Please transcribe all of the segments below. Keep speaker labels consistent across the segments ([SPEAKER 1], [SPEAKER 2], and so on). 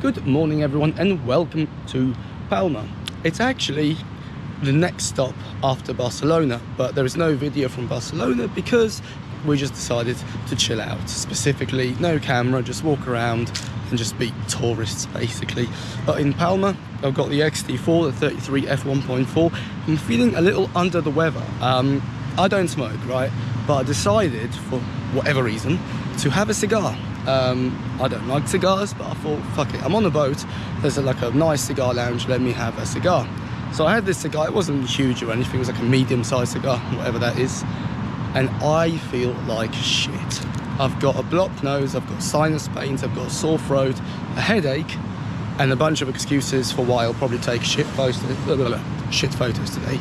[SPEAKER 1] Good morning everyone and welcome to Palma. It's actually the next stop after Barcelona, but there is no video from Barcelona because we just decided to chill out. Specifically, no camera, just walk around and just be tourists basically. But in Palma, I've got the XT4, the 33 f1.4. I'm feeling a little under the weather. I don't smoke, right? But I decided, for whatever reason, to have a cigar. I don't like cigars, but I thought, fuck it, I'm on a boat, there's a nice cigar lounge, let me have a cigar. So I had this cigar, it wasn't huge or anything, it was like a medium-sized cigar, whatever that is, and I feel like shit. I've got a blocked nose, I've got sinus pains, I've got a sore throat, a headache, and a bunch of excuses for why I'll probably take shit photos today.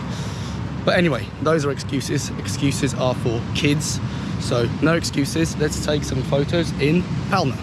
[SPEAKER 1] But anyway, those are excuses. Excuses are for kids. So no excuses, let's take some photos in Palma.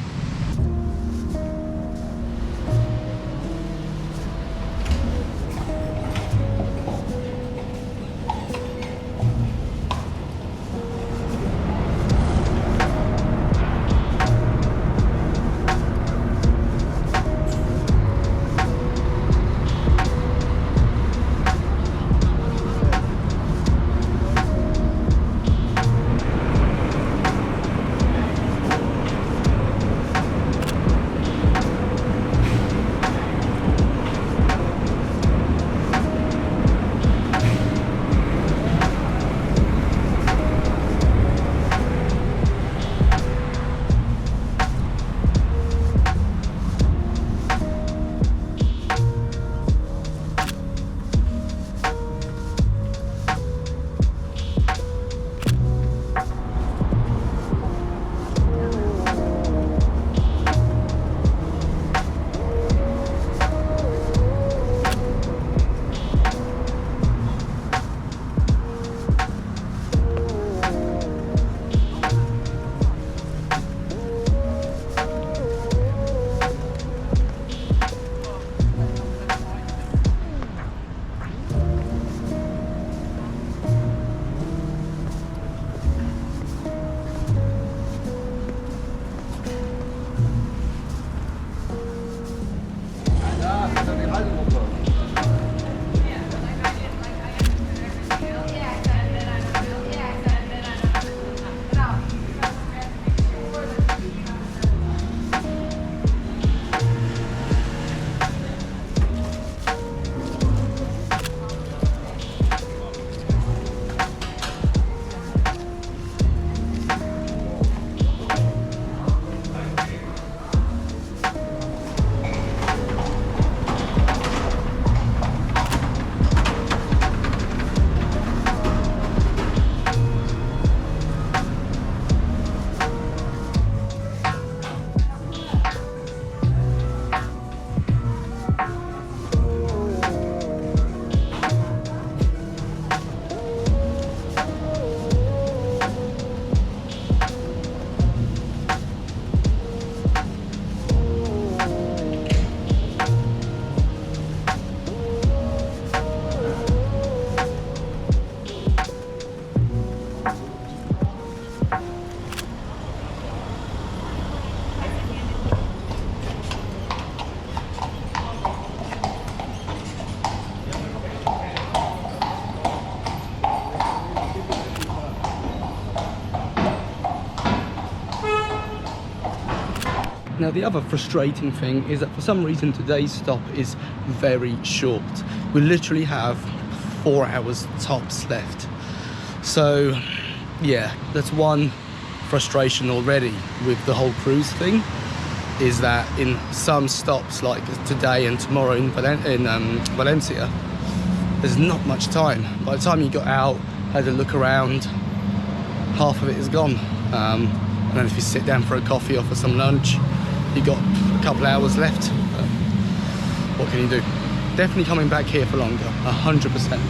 [SPEAKER 1] Now the other frustrating thing is that for some reason today's stop is very short. We literally have 4 hours tops left. So yeah, that's one frustration already with the whole cruise thing, is that in some stops like today and tomorrow in Valencia, there's not much time. By the time you got out, had a look around, half of it is gone. And then if you sit down for a coffee or for some lunch, you got a couple hours left. But what can you do? Definitely coming back here for longer, 100%.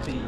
[SPEAKER 2] B.